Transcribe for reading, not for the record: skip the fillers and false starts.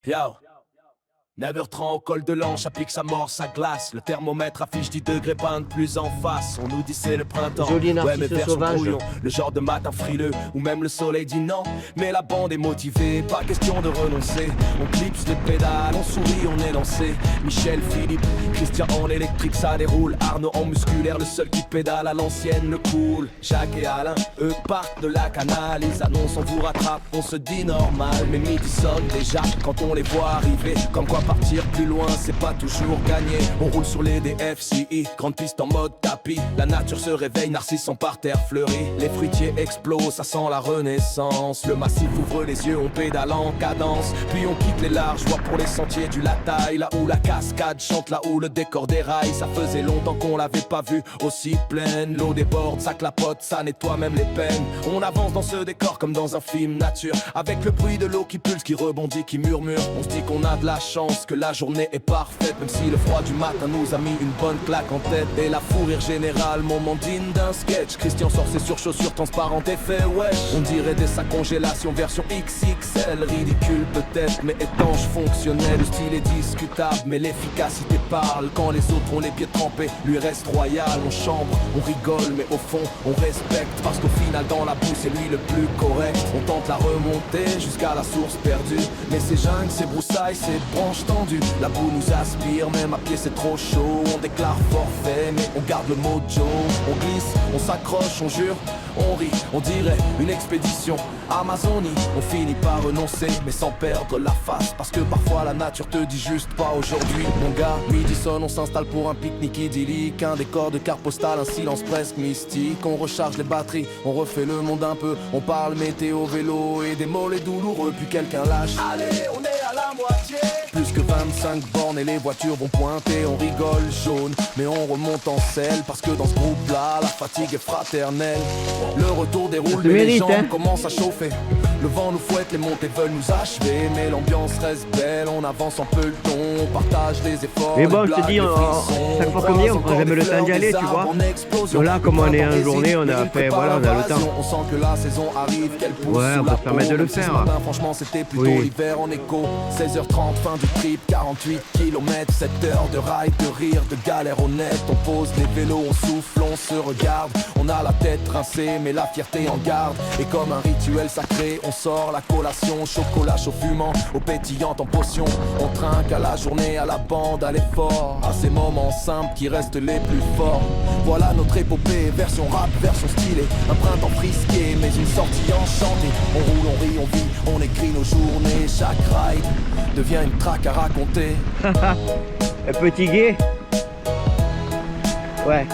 Yo, 9h30 au col de l'Anche, applique sa mort, sa glace. Le thermomètre affiche 10 degrés, pas de plus en face. On nous dit c'est le printemps, Joli ouais mais narcisse vers son sauvage. brouillon. Le genre de matin frileux, où même le soleil dit non. Mais la bande est motivée, pas question de renoncer. On clipse les pédales, on sourit, on est lancé. Michel, Philippe, Christian en électrique, ça déroule. Arnaud en musculaire, le seul qui pédale à l'ancienne, le cool. Jacques et Alain, eux partent de la canale. Ils annoncent, on vous rattrape, on se dit normal. Mais midi sonne déjà, quand on les voit arriver. Comme quoi partir plus loin, c'est pas toujours gagné. On roule sur les DFCI, grande piste en mode tapis. La nature se réveille, narcisse en parterre fleuri. Les fruitiers explosent, ça sent la renaissance. Le massif ouvre les yeux, on pédale en cadence. Puis on quitte les larges voies pour les sentiers du Lataille. Là où la cascade chante, là où le décor déraille. Ça faisait longtemps qu'on l'avait pas vu aussi pleine. L'eau déborde, ça clapote, ça nettoie même les peines. On avance dans ce décor comme dans un film nature. Avec le bruit de l'eau qui pulse, qui rebondit, qui murmure. On se dit qu'on a de la chance, que la journée est parfaite. Même si le froid du matin nous a mis une bonne claque en tête. Et la fou rire générale, moment digne d'un sketch. Christian sort ses surchaussures transparentes et fait wesh. On dirait des sacs congélation version XXL. Ridicule peut-être mais étanche, fonctionnel. Le style est discutable mais l'efficacité parle. Quand les autres ont les pieds trempés, lui reste royal. On chambre, on rigole mais au fond on respecte. Parce qu'au final dans la boue c'est lui le plus correct. On tente la remontée jusqu'à la source perdue. Mais ces jungles, ces broussailles, ces branches tendues, la boue nous aspire, même à pied c'est trop chaud. On déclare forfait mais on garde le mojo. On glisse, on s'accroche, on jure, on rit. On dirait une expédition Amazonie. On finit par renoncer mais sans perdre la face. Parce que parfois la nature te dit juste pas aujourd'hui. Mon gars, midi sonne, on s'installe pour un pique-nique idyllique. Un décor de carte postale, un silence presque mystique. On recharge les batteries, on refait le monde un peu. On parle météo, vélo et des mollets douloureux. Puis quelqu'un lâche, allez on est à la moitié. Plus que 25 bornes et les voitures vont pointer. On rigole jaune mais on remonte en selle. Parce que dans ce groupe là la fatigue est fraternelle. Le retour déroule mais les jambes commencent à chauffer. Le vent nous fouette, les montées veulent nous achever. Mais l'ambiance reste belle, on avance en peloton. On partage les efforts. Mais bon, je te dis, chaque fois qu'on vient, on prend jamais le temps d'y aller, tu vois. Donc là, comme on est en journée, on a fait, voilà, on a le temps. On sent que la saison arrive, qu'elle pousse. Ouais, on peut se permettre de le faire. Franchement, c'était plutôt l'hiver en écho. 16h30, fin du trip, 48 km. 7 heures de ride, de rire, de galère honnête. On pose les vélos, on souffle, on se regarde. On a la tête rincée, mais la fierté en garde. Et comme un rituel sacré, on sort la collation. Chocolat chaud fumant, aux pétillantes en potion. On trinque à la journée, à la bande, à l'effort. À ces moments simples qui restent les plus forts. Voilà notre épopée, version rap, version stylée. Un printemps frisqué, mais une sortie enchantée. On roule, on rit, on vit, on écrit nos journées. Chaque ride devient une track à raconter. Un petit gay. Ouais.